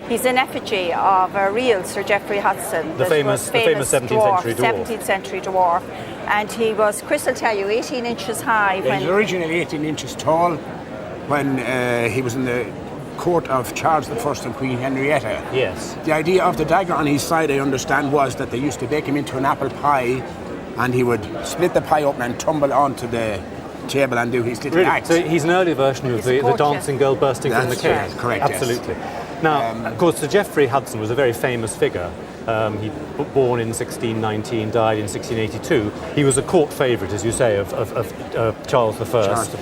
He's an effigy of a real Sir Geoffrey Hudson, the famous 17th century dwarf. And he was, Chris will tell you, 18 inches high. He was originally 18 inches tall when he was in the court of Charles I and Queen Henrietta. Yes. The idea of the dagger on his side, I understand, was that they used to bake him into an apple pie, and he would split the pie open and tumble onto the table and do his little acts. So he's an early version of the dancing girl bursting from the cage. That's correct. Absolutely. Yes. Now, of course, Sir Geoffrey Hudson was a very famous figure. He was born in 1619, died in 1682. He was a court favourite, as you say, of Charles I. Charles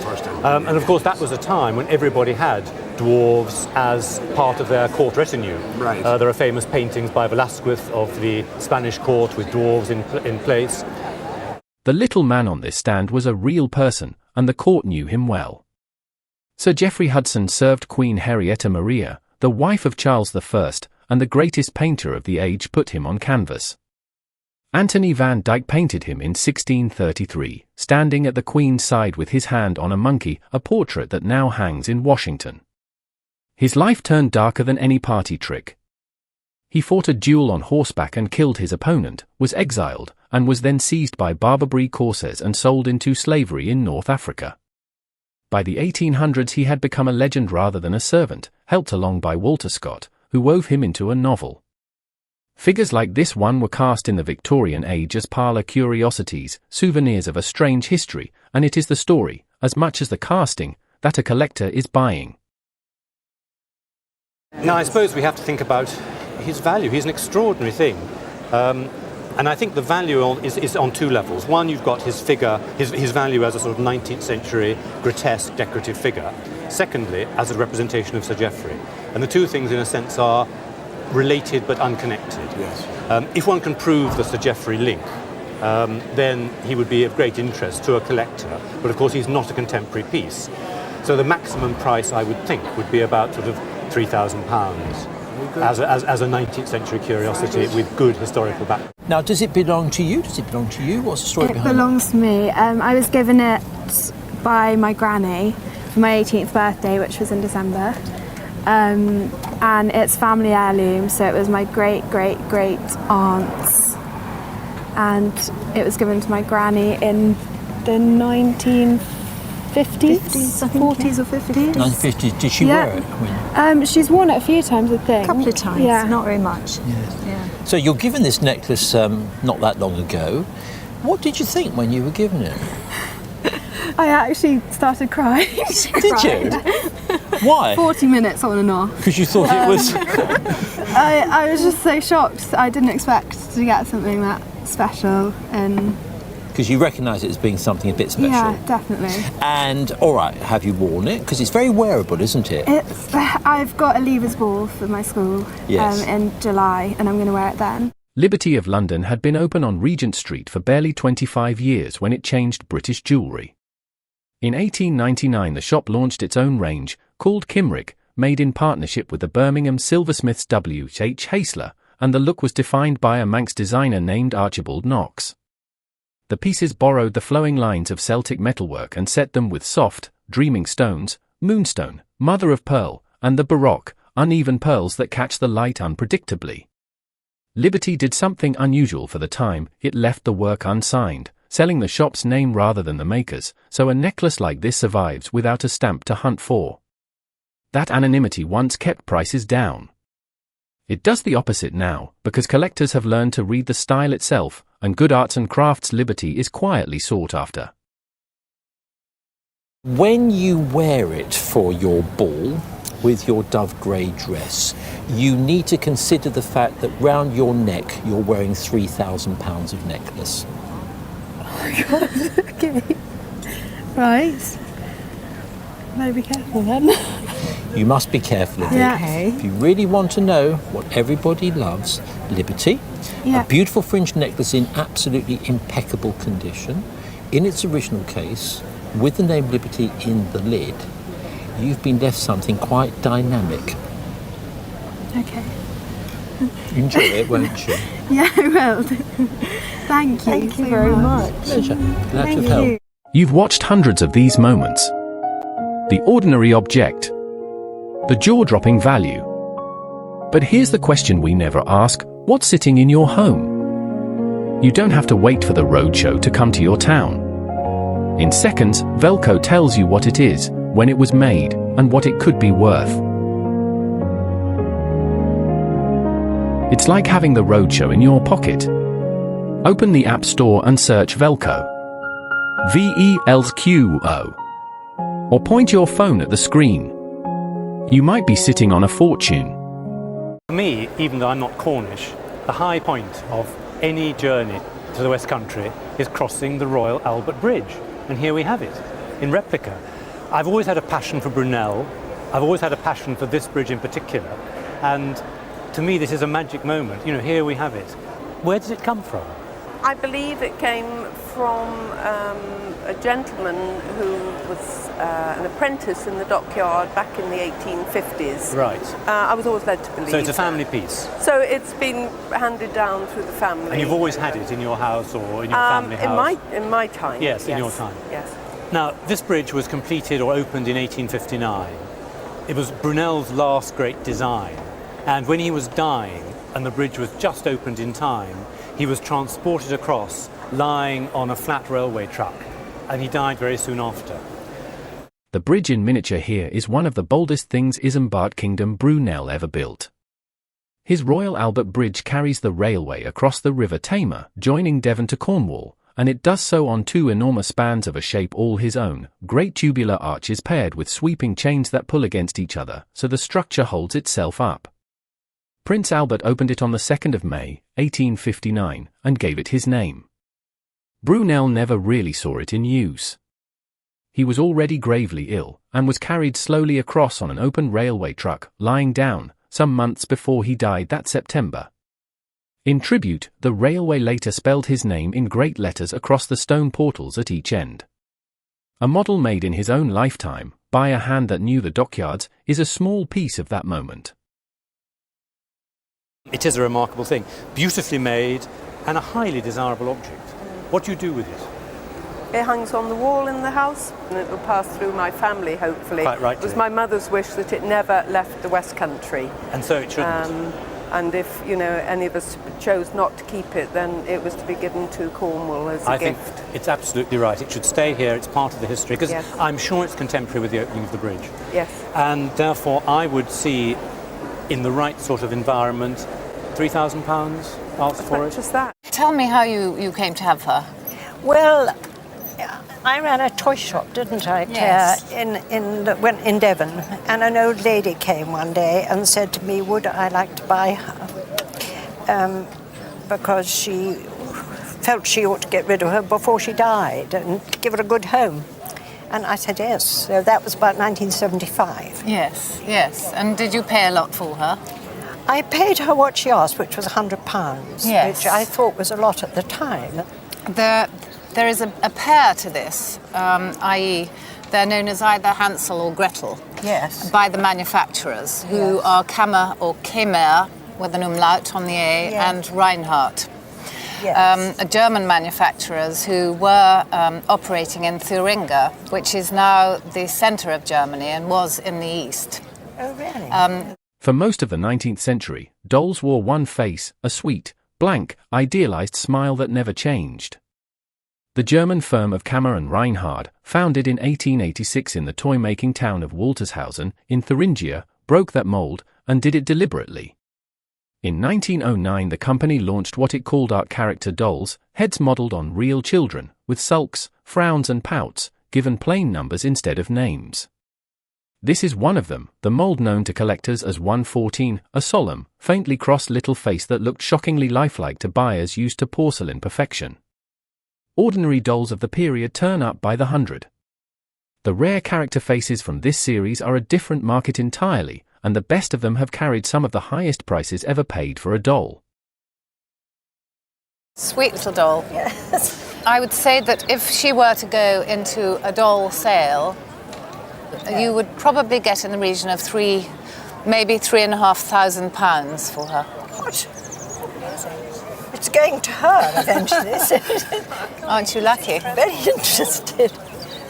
I. And of course, that was a time when everybody had dwarves as part of their court retinue. Right. There are famous paintings by Velázquez of the Spanish court with dwarves in place. The little man on this stand was a real person, and the court knew him well. Sir Geoffrey Hudson served Queen Henrietta Maria, the wife of Charles I, and the greatest painter of the age put him on canvas. Anthony van Dyck painted him in 1633, standing at the Queen's side with his hand on a monkey, a portrait that now hangs in Washington. His life turned darker than any party trick. He fought a duel on horseback and killed his opponent, was exiled, and was then seized by Barbary corsairs and sold into slavery in North Africa. By the 1800s he had become a legend rather than a servant, helped along by Walter Scott, who wove him into a novel. Figures like this one were cast in the Victorian age as parlour curiosities, souvenirs of a strange history, and it is the story, as much as the casting, that a collector is buying. Now, I suppose we have to think about his value. He's an extraordinary thing. And I think the value is on two levels. One, you've got his figure, his value as a sort of 19th century grotesque decorative figure. Secondly, as a representation of Sir Geoffrey. And the two things, in a sense, are related but unconnected. Yes. If one can prove the Sir Geoffrey link, then he would be of great interest to a collector. But of course, he's not a contemporary piece. So the maximum price, I would think, would be about sort of £3,000 as a 19th century curiosity with good historical background. Now, does it belong to you? What's the story behind it? It belongs to me. I was given it by my granny for my 18th birthday, which was in December. And it's family heirloom, so it was my great aunt's. And it was given to my granny in the 1950s, 40s or 50s. 1950s. Did she wear it? She's worn it a few times, I think. A couple of times, yeah. Not very much. Yes. Yeah. So you're given this necklace not that long ago. What did you think when you were given it? I actually started crying. Did you? Why? 40 minutes on and off. Because you thought it was... I was just so shocked. I didn't expect to get something that special. And because you recognise it as being something a bit special. Yeah, definitely. And, all right, have you worn it? Because it's very wearable, isn't it? I've got a leavers ball for my school in July, and I'm going to wear it then. Liberty of London had been open on Regent Street for barely 25 years when it changed British jewellery. In 1899 the shop launched its own range, called Kimrick, made in partnership with the Birmingham silversmiths W. H. Hasler, and the look was defined by a Manx designer named Archibald Knox. The pieces borrowed the flowing lines of Celtic metalwork and set them with soft, dreaming stones, moonstone, mother of pearl, and the baroque, uneven pearls that catch the light unpredictably. Liberty did something unusual for the time. It left the work unsigned, selling the shop's name rather than the maker's, so a necklace like this survives without a stamp to hunt for. That anonymity once kept prices down. It does the opposite now, because collectors have learned to read the style itself, and good arts and crafts Liberty is quietly sought after. When you wear it for your ball, with your dove grey dress, you need to consider the fact that round your neck you're wearing £3,000 of necklace. Oh my God, okay. Right. Better be careful then. You must be careful of it. Yeah. If you really want to know what everybody loves, Liberty, a beautiful fringed necklace in absolutely impeccable condition, in its original case, with the name Liberty in the lid, you've been left something quite dynamic. Okay. Enjoy it, won't you? Yeah, I will. Thank you. Thank you very much. Pleasure. Glad to have helped. You've watched hundreds of these moments. The ordinary object. The jaw-dropping value. But here's the question we never ask: what's sitting in your home? You don't have to wait for the roadshow to come to your town. In seconds, Velco tells you what it is, when it was made, and what it could be worth. It's like having the roadshow in your pocket. Open the App Store and search Velco. VELQO. Or point your phone at the screen. You might be sitting on a fortune. For me, even though I'm not Cornish, the high point of any journey to the West Country is crossing the Royal Albert Bridge. And here we have it, in replica. I've always had a passion for Brunel. I've always had a passion for this bridge in particular. And to me, this is a magic moment. You know, here we have it. Where did it come from? I believe it came from a gentleman who was an apprentice in the dockyard back in the 1850s. Right. I was always led to believe. So it's a family piece? So it's been handed down through the family. And you've always had it in your house or in your family house? In my time. Yes, in your time. Yes. Now, this bridge was completed or opened in 1859. It was Brunel's last great design. And when he was dying, and the bridge was just opened in time, he was transported across, lying on a flat railway truck, and he died very soon after. The bridge in miniature here is one of the boldest things Isambard Kingdom Brunel ever built. His Royal Albert Bridge carries the railway across the River Tamar, joining Devon to Cornwall, and it does so on two enormous spans of a shape all his own, great tubular arches paired with sweeping chains that pull against each other, so the structure holds itself up. Prince Albert opened it on the 2nd of May, 1859, and gave it his name. Brunel never really saw it in use. He was already gravely ill, and was carried slowly across on an open railway truck, lying down, some months before he died that September. In tribute, the railway later spelled his name in great letters across the stone portals at each end. A model made in his own lifetime, by a hand that knew the dockyards, is a small piece of that moment. It is a remarkable thing, beautifully made and a highly desirable object. What do you do with it? It hangs on the wall in the house, and it will pass through my family, hopefully. Quite rightly. It was my mother's wish that it never left the West Country. And so it shouldn't. And if, any of us chose not to keep it, then it was to be given to Cornwall as a gift. I think it's absolutely right. It should stay here. It's part of the history, because yes. I'm sure it's contemporary with the opening of the bridge. Yes. And therefore, I would see, in the right sort of environment, £3,000 asked for it. Just that. Tell me how you came to have her. Well, I ran a toy shop, didn't I, yes. in Devon, and an old lady came one day and said to me, would I like to buy her, because she felt she ought to get rid of her before she died and give her a good home. And I said yes, so that was about 1975. Yes, yes. And did you pay a lot for her? I paid her what she asked, which was £100, yes. which I thought was a lot at the time. There is a pair to this, i.e. they're known as either Hansel or Gretel, yes. by the manufacturers, who are Kammer or Kemer, with an umlaut on the A, yes. and Reinhardt. Yes. German manufacturers who were operating in Thuringia, which is now the centre of Germany and was in the east. Oh, really? For most of the 19th century, dolls wore one face, a sweet, blank, idealized smile that never changed. The German firm of Kammer and Reinhardt, founded in 1886 in the toy-making town of Waltershausen in Thuringia, broke that mold and did it deliberately. In 1909, the company launched what it called art character dolls, heads modelled on real children, with sulks, frowns and pouts, given plain numbers instead of names. This is one of them, the mould known to collectors as 114, a solemn, faintly crossed little face that looked shockingly lifelike to buyers used to porcelain perfection. Ordinary dolls of the period turn up by the hundred. The rare character faces from this series are a different market entirely, and the best of them have carried some of the highest prices ever paid for a doll. Sweet little doll. Yes. I would say that if she were to go into a doll sale, you would probably get in the region of maybe £3,500 for her. What? It's going to her eventually, isn't it? Aren't you lucky? Very interested.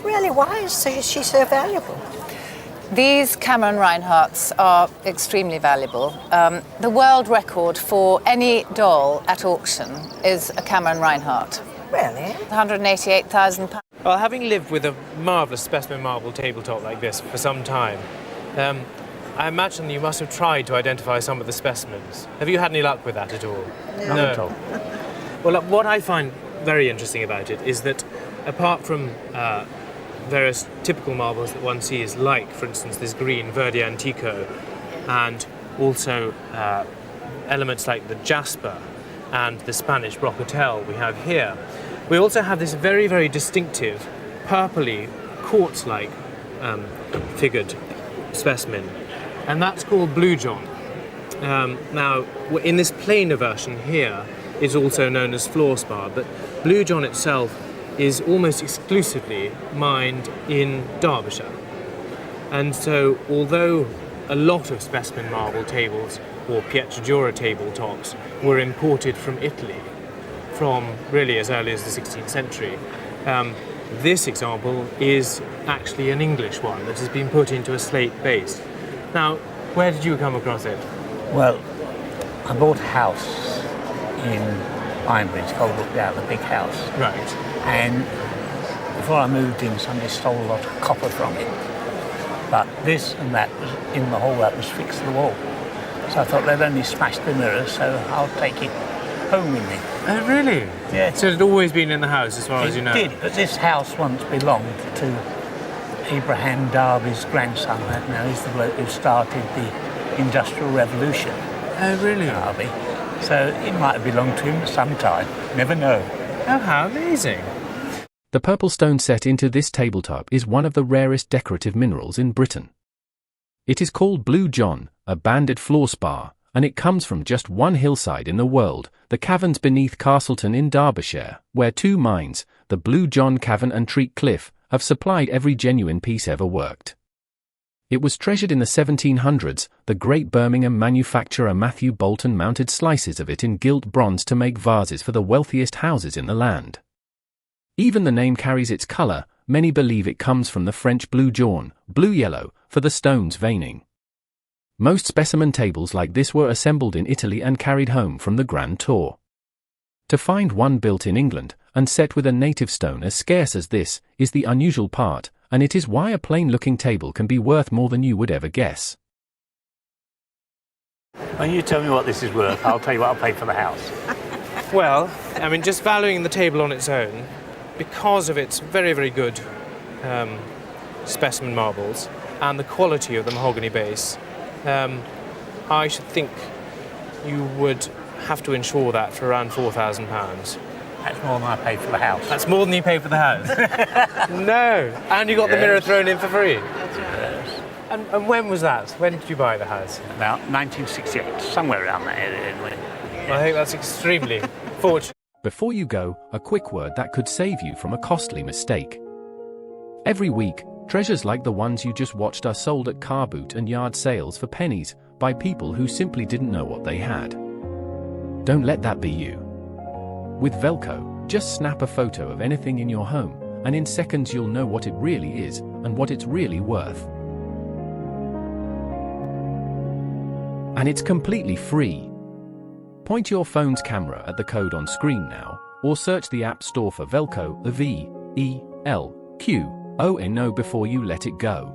Really, why is she so valuable? These Cameron Reinhardts are extremely valuable. The world record for any doll at auction is a Cameron Reinhardt. Really? £188,000. Well, having lived with a marvellous specimen marble tabletop like this for some time, I imagine you must have tried to identify some of the specimens. Have you had any luck with that at all? Not at all. Well, what I find very interesting about it is that apart from various typical marbles that one sees, like, for instance, this green Verde Antico, and also elements like the jasper and the Spanish brocatel we have here, we also have this very, very distinctive purpley, quartz-like figured specimen, and that's called Blue John. Now, in this plainer version here, is also known as fluorspar, but Blue John itself is almost exclusively mined in Derbyshire. And so, although a lot of specimen marble tables or Pietragiura tabletops were imported from Italy from really as early as the 16th century, this example is actually an English one that has been put into a slate base. Now, where did you come across it? Well, I bought a house in Ironbridge called Brookdale, a big house. Right. And before I moved in, somebody stole a lot of copper from it. But this and that was in the hole that was fixed to the wall. So I thought they'd only smashed the mirror, so I'll take it home with me. Oh, really? Yeah. So it had always been in the house, as far as you know? It did, but this house once belonged to Abraham Darby's grandson. Now he's the bloke who started the Industrial Revolution. Oh, really? Darby. So it might have belonged to him at some time. Never know. Oh, how amazing. The purple stone set into this tabletop is one of the rarest decorative minerals in Britain. It is called Blue John, a banded fluorspar, and it comes from just one hillside in the world, the caverns beneath Castleton in Derbyshire, where two mines, the Blue John Cavern and Treat Cliff, have supplied every genuine piece ever worked. It was treasured in the 1700s. The great Birmingham manufacturer Matthew Bolton mounted slices of it in gilt bronze to make vases for the wealthiest houses in the land. Even the name carries its colour. Many believe it comes from the French blue jaune, blue-yellow, for the stone's veining. Most specimen tables like this were assembled in Italy and carried home from the Grand Tour. To find one built in England, and set with a native stone as scarce as this, is the unusual part, and it is why a plain-looking table can be worth more than you would ever guess. When you tell me what this is worth, I'll tell you what I'll pay for the house. Well, I mean, just valuing the table on its own, because of its very, very good specimen marbles and the quality of the mahogany base, I should think you would have to insure that for around £4,000. That's more than I paid for the house. That's more than you paid for the house? No. And you got the mirror thrown in for free? Yes. And when was that? When did you buy the house? About 1968, somewhere around that area anyway. I think that's extremely fortunate. Before you go, a quick word that could save you from a costly mistake. Every week, treasures like the ones you just watched are sold at car boot and yard sales for pennies by people who simply didn't know what they had. Don't let that be you. With Velcro, just snap a photo of anything in your home, and in seconds you'll know what it really is and what it's really worth. And it's completely free. Point your phone's camera at the code on screen now, or search the App Store for Velcro, VELQONO, before you let it go.